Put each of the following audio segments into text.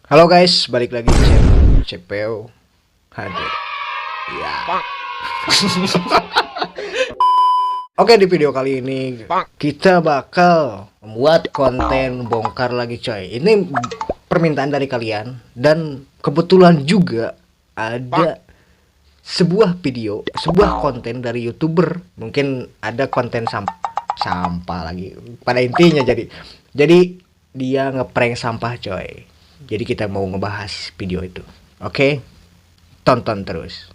Halo guys, balik lagi di channel CPO HD. Ya. Oke, di video kali ini kita bakal membuat konten bongkar lagi coy. Ini permintaan dari kalian dan kebetulan juga ada sebuah video, sebuah konten dari YouTuber. Mungkin ada konten sampah lagi. Pada intinya jadi dia ngeprank sampah coy. Jadi kita mau ngebahas video itu. Oke? Tonton terus.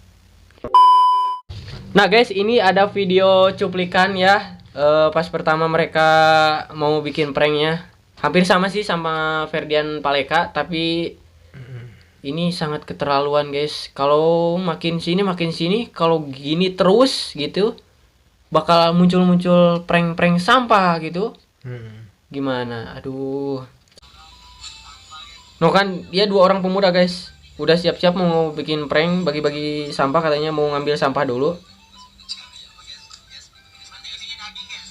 Nah guys, ini ada video cuplikan ya. Pas pertama mereka mau bikin pranknya. Hampir sama sih sama Ferdian Paleka, tapi ini sangat keterlaluan guys. Kalau makin sini, kalau gini terus gitu, bakal muncul prank-prank sampah gitu. Gimana? Aduh. No kan dia dua orang pemuda guys. Udah siap-siap mau bikin prank bagi-bagi sampah, katanya mau ngambil sampah dulu.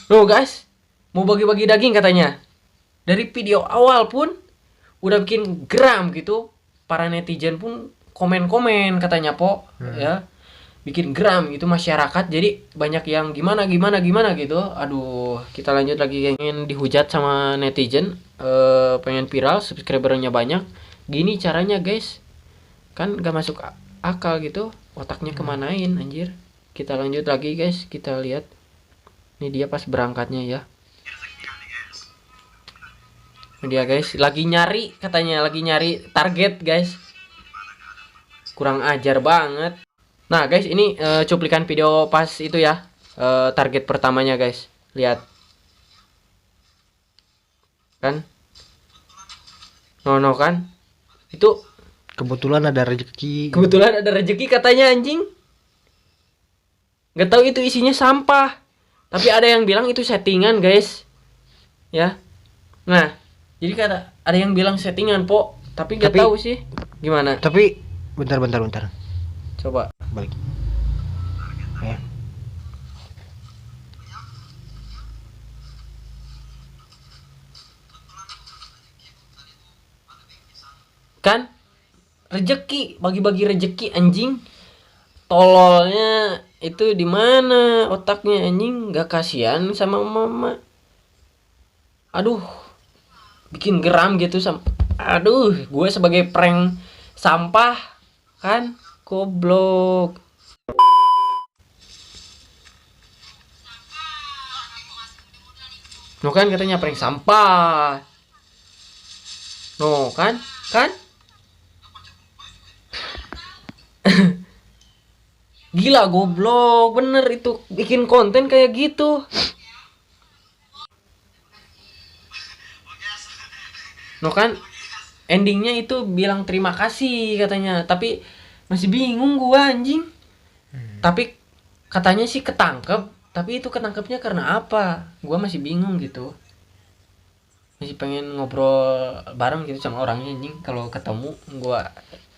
No guys, mau bagi-bagi daging katanya. Dari video awal pun udah bikin geram gitu. Para netizen pun komen-komen katanya ya. Bikin geram itu masyarakat, jadi banyak yang gimana gitu. Aduh, kita lanjut lagi, pengen dihujat sama netizen, pengen viral, subscribernya banyak. Gini caranya guys, kan gak masuk akal gitu, otaknya kemanain anjir. Kita lanjut lagi guys, kita lihat. Ini dia pas berangkatnya ya. Ini dia guys, lagi nyari katanya, lagi nyari target guys. Kurang ajar banget. Nah guys, ini cuplikan video pas itu ya, target pertamanya guys. Lihat kan, no kan, itu Kebetulan ada rezeki. katanya anjing. Nggak tahu itu isinya sampah, tapi ada yang bilang itu settingan guys ya. Nah jadi ada yang bilang settingan tapi nggak tahu sih gimana. Tapi bentar. Coba Balik. Ya. kan, rejeki, bagi-bagi rejeki anjing. Tololnya itu di mana otaknya anjing, nggak kasihan sama mama. Aduh, bikin geram gitu aduh, gue sebagai prank sampah kan, goblok. No kan katanya prank sampah. No kan? Gila goblok, bener itu bikin konten kayak gitu. No kan, endingnya itu bilang terima kasih katanya, tapi masih bingung gua anjing. Tapi katanya sih ketangkep, tapi itu ketangkepnya karena apa? Gua masih bingung gitu. Masih pengen ngobrol bareng gitu sama orangnya anjing. Kalau ketemu gua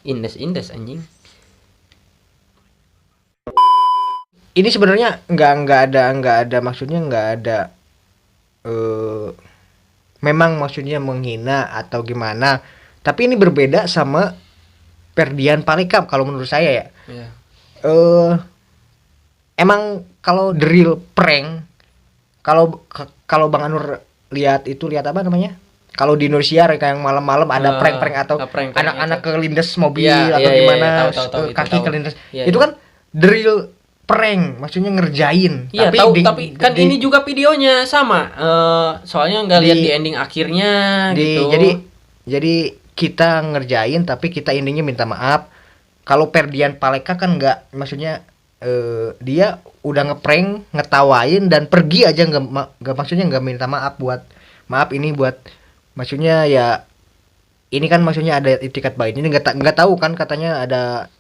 indes anjing. Ini sebenarnya nggak ada maksudnya, nggak ada memang maksudnya menghina atau gimana. Tapi ini berbeda sama Ferdian Paleka kalau menurut saya ya. Iya. Emang kalau the real prank, kalau Bang Anur lihat apa namanya? Kalau di Indonesia kayak yang malam-malam ada prank-prank atau anak-anak kelindes mobil atau gimana, kaki kelindes. Itu kan the real prank, maksudnya ngerjain. Iya, tapi kan ini juga videonya sama. Soalnya nggak lihat di ending akhirnya gitu. Jadi kita ngerjain tapi kita endingnya minta maaf. Kalau Ferdian Paleka kan nggak, maksudnya dia udah ngeprank, ngetawain dan pergi aja, nggak maksudnya nggak minta maaf ini buat maksudnya ya. Ini kan maksudnya ada itikat baik. Ini nggak tahu kan, katanya ada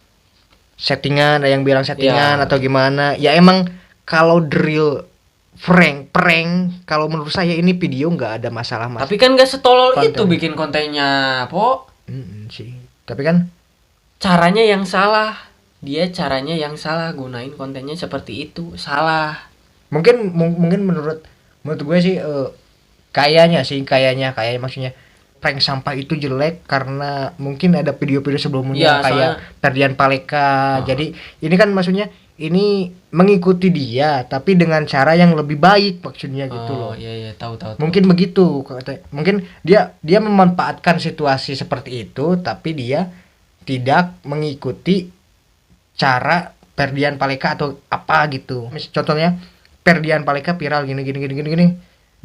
settingan, ada yang bilang settingan atau gimana. Ya emang kalau drill prank, kalau menurut saya ini video nggak ada masalah mas. Tapi kan nggak setolol itu bikin kontennya, sih. Tapi kan caranya yang salah. Dia caranya yang salah, gunain kontennya seperti itu salah. Mungkin menurut gue sih kayaknya maksudnya prank sampah itu jelek karena mungkin ada video-video sebelumnya Iya, kayak Ferdian Paleka. Jadi ini kan maksudnya ini mengikuti dia tapi dengan cara yang lebih baik maksudnya gitu loh. Iya, tahu. Mungkin begitu. Mungkin dia memanfaatkan situasi seperti itu tapi dia tidak mengikuti cara Ferdian Paleka atau apa gitu. Contohnya Ferdian Paleka viral gini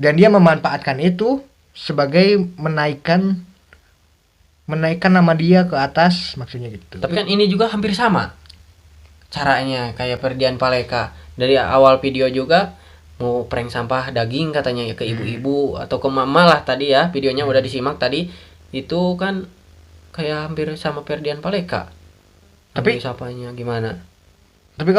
dan dia memanfaatkan itu sebagai menaikkan nama dia ke atas maksudnya gitu. Tapi kan ini juga hampir sama caranya kayak Ferdian Paleka. Dari awal video juga mau prank sampah daging katanya ya ke ibu-ibu atau ke mama lah tadi ya, videonya udah disimak tadi. Itu kan kayak hampir sama Ferdian Paleka. Tapi sapanya gimana? Tapi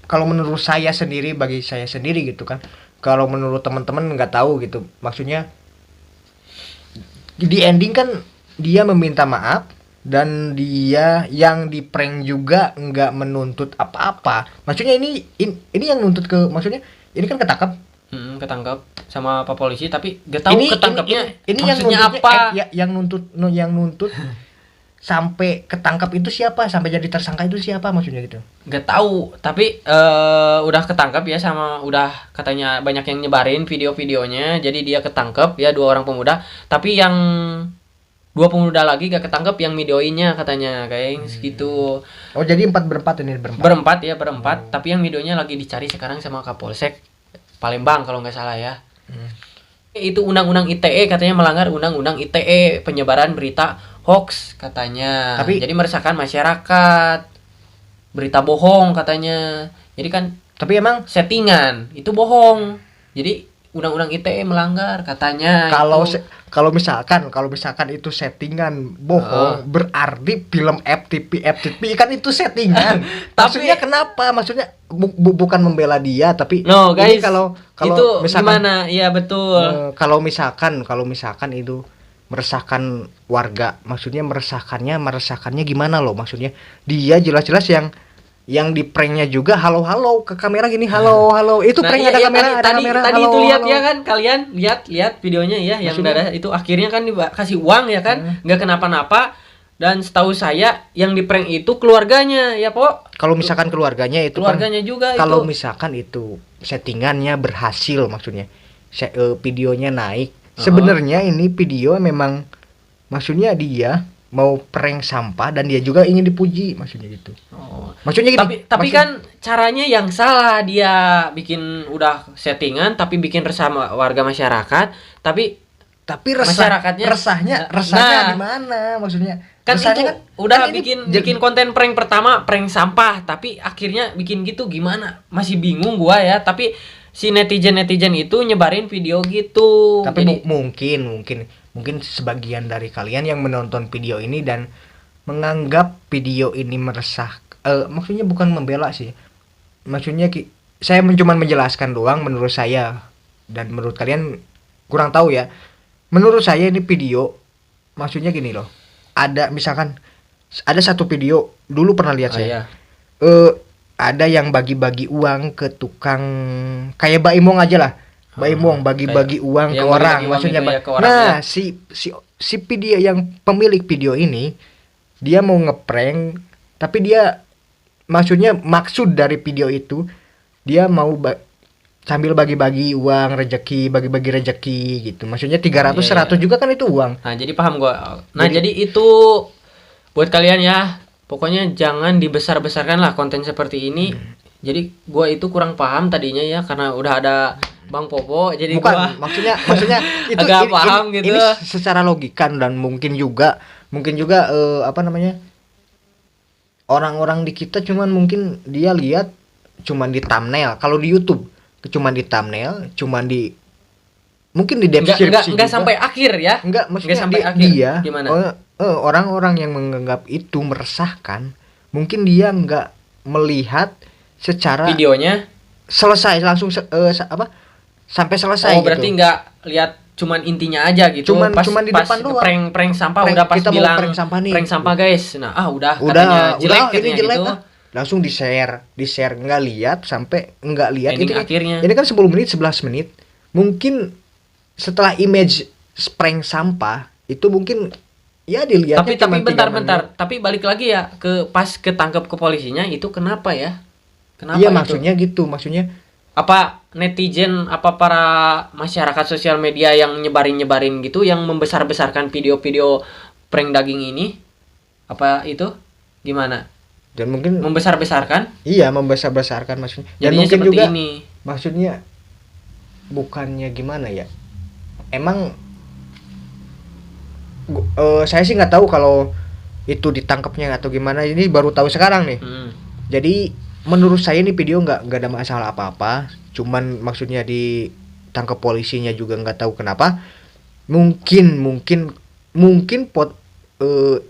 kalau menurut saya sendiri, bagi saya sendiri gitu kan, kalau menurut teman-teman nggak tahu gitu, maksudnya di ending kan dia meminta maaf dan dia yang di prank juga nggak menuntut apa-apa. Maksudnya ini yang nuntut maksudnya ini kan ketangkap. Ketangkap sama Pak Polisi tapi gak tahu ketangkapnya ini maksudnya yang apa? Yang nuntut sampai ketangkap itu siapa, sampai jadi tersangka itu siapa maksudnya gitu. Gak tahu, tapi udah ketangkap ya, sama udah katanya banyak yang nyebarin video-videonya, jadi dia ketangkap ya 2 orang pemuda, tapi yang 2 pemuda lagi gak ketangkap yang videoinnya katanya kayak segitu. Oh jadi berempat, tapi yang videonya lagi dicari sekarang sama Kapolsek Palembang kalau nggak salah ya. Itu undang-undang ITE katanya melanggar undang-undang ITE penyebaran berita hoax katanya. Jadi meresahkan masyarakat. Berita bohong katanya. Jadi kan tapi emang settingan itu bohong. Jadi undang-undang ITE melanggar katanya. Kalau misalkan itu settingan bohong, berarti film FTP kan itu settingan. Maksudnya kenapa? Maksudnya bukan membela dia tapi no guys, kalau itu misalkan gimana? Iya betul. Kalau misalkan itu meresahkan warga, maksudnya meresahkannya gimana loh, maksudnya dia jelas-jelas yang di pranknya juga halo ke kamera gini, halo itu prank ada kamera tadi halo, itu lihat halo. ya kan kalian lihat videonya ya, maksudnya, yang itu akhirnya kan dikasih uang ya kan, nggak kenapa-napa. Dan setahu saya yang di prank itu keluarganya ya Pok. Kalau misalkan keluarganya juga kalau itu. Misalkan itu settingannya berhasil, maksudnya videonya naik. Sebenarnya ini video memang maksudnya dia mau prank sampah dan dia juga ingin dipuji maksudnya gitu. Maksudnya gini. Tapi kan caranya yang salah, dia bikin udah settingan tapi bikin resah warga masyarakat, tapi resahnya di mana maksudnya? Kan itu kan, udah kan bikin konten prank pertama prank sampah tapi akhirnya bikin gitu gimana? Masih bingung gua ya, tapi si netizen itu nyebarin video gitu. Tapi mungkin sebagian dari kalian yang menonton video ini dan menganggap video ini maksudnya bukan membela sih. Maksudnya saya cuma menjelaskan doang menurut saya, dan menurut kalian kurang tahu ya. Menurut saya ini video maksudnya gini loh. Misalkan ada satu video dulu pernah lihat saya. Iya. Ada yang bagi-bagi uang ke tukang kayak Mbak Imong aja lah. Mbak Imong bagi-bagi uang ke orang, maksudnya orang, ya. Si video yang pemilik video ini dia mau ngeprank, tapi dia maksudnya maksud dari video itu dia mau sambil bagi-bagi uang bagi-bagi rezeki gitu. Maksudnya 300 100 juga kan itu uang. Nah, jadi paham gua. Jadi itu buat kalian ya. Pokoknya jangan dibesar-besarkan lah konten seperti ini. Jadi gua itu kurang paham tadinya ya karena udah ada Bang Popo, jadi bukan, maksudnya itu agak paham gitu. Ini secara logika dan mungkin juga orang-orang di kita cuman mungkin dia lihat cuman di thumbnail. Kalau di YouTube cuman di thumbnail, mungkin di deskripsi enggak sampai akhir ya. Enggak, maksudnya sampai akhir. Dia gimana? Orang-orang yang menganggap itu meresahkan, mungkin dia enggak melihat secara videonya selesai langsung sampai selesai. Berarti gitu. Enggak lihat cuman intinya aja gitu. Cuman di depan doang. Prank sampah udah pas kita bilang prank sampah guys. Nah, udah katanya jelek gitu. Gitu. Langsung di share enggak lihat sampai enggak lihat ini akhirnya. Ini kan 10 menit 11 menit. Mungkin setelah image prank sampah itu mungkin ya dilihatnya Tapi cuma 3 bentar. menit. Tapi balik lagi ya ke pas ketangkep ke polisinya itu kenapa ya? Kenapa Iya itu? maksudnya gitu, maksudnya Apa netizen, apa para masyarakat sosial media yang nyebarin gitu, yang membesar-besarkan video-video prank daging ini? Apa itu? Gimana? dan mungkin Membesar-besarkan? iya membesar-besarkan maksudnya. Dan Jadinya mungkin seperti juga ini. maksudnya bukannya gimana ya? Emang saya sih nggak tahu kalau itu ditangkapnya atau gimana. Ini baru tahu sekarang nih. Jadi menurut saya ini video nggak ada masalah apa-apa. Cuman maksudnya ditangkap polisinya juga nggak tahu kenapa. Mungkin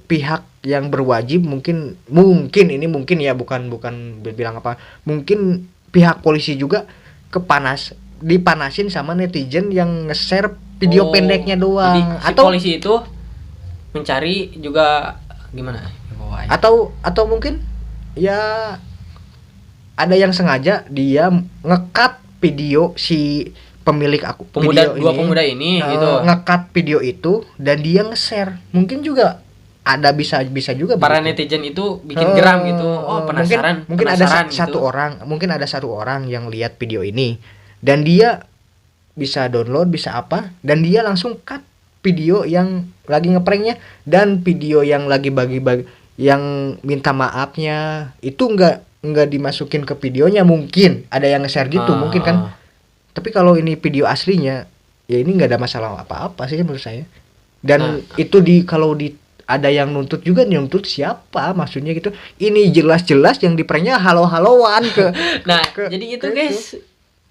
pihak yang berwajib mungkin ini mungkin ya bukan bilang apa. Mungkin pihak polisi juga dipanasin sama netizen yang nge-share video pendeknya doang. Jadi si Atau polisi itu mencari juga gimana? atau mungkin ya ada yang sengaja dia ngekat video si pemilik Dua pemuda ini gitu. ngekat video itu dan dia nge-share. Mungkin juga ada bisa juga Para begitu. netizen itu bikin geram gitu. Oh, penasaran. Mungkin penasaran ada gitu. satu orang yang lihat video ini dan dia bisa download, bisa apa, dan dia langsung cut video yang lagi ngepranknya dan video yang lagi bagi-bagi yang minta maafnya itu nggak dimasukin ke videonya. Mungkin ada yang nge-share gitu mungkin kan. Tapi kalau ini video aslinya ya ini nggak ada masalah apa-apa sih menurut saya. Dan itu kalau ada yang nuntut juga, nuntut siapa maksudnya gitu. Ini jelas-jelas yang di pranknya halo-haloan ke jadi itu guys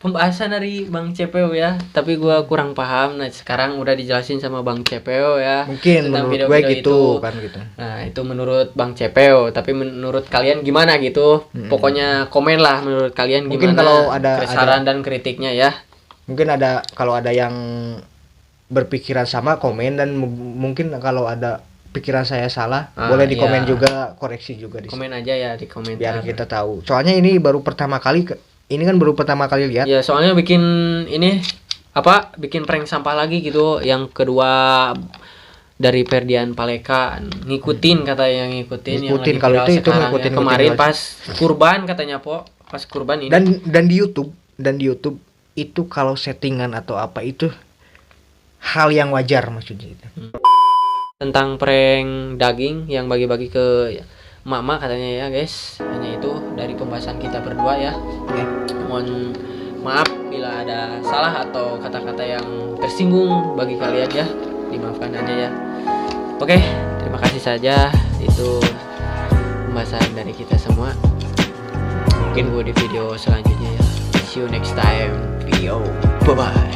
pembahasan dari Bang CPO ya, tapi gua kurang paham. Nah, sekarang udah dijelasin sama Bang CPO ya. Mungkin tentang menurut video-video gue gitu itu. kan gitu. Nah, itu menurut Bang CPO, tapi menurut kalian gimana gitu? Pokoknya komen lah menurut kalian Mungkin gimana. kalau ada saran dan kritiknya ya. Mungkin kalau ada yang berpikiran sama komen, dan mungkin kalau ada pikiran saya salah boleh di komen juga, koreksi juga di komen aja ya di komentar biar kita tahu. Soalnya ini baru pertama kali lihat. Ya, soalnya bikin prank sampah lagi gitu. Yang kedua dari Ferdian Paleka ngikutin katanya yang lagi kalau viral itu sekarang ngikutin ya. Kemarin pas kurban katanya pas kurban ini. Dan di YouTube itu kalau settingan atau apa itu hal yang wajar maksudnya itu. Tentang prank daging yang bagi-bagi ke emak-emak katanya ya guys. Hanya itu dari pembahasan kita berdua ya. Mohon maaf bila ada salah atau kata-kata yang tersinggung bagi kalian ya, dimaafkan aja ya. Oke, terima kasih saja. Itu pembahasan dari kita semua. Mungkin gue di video selanjutnya ya. See you next time video. Bye bye.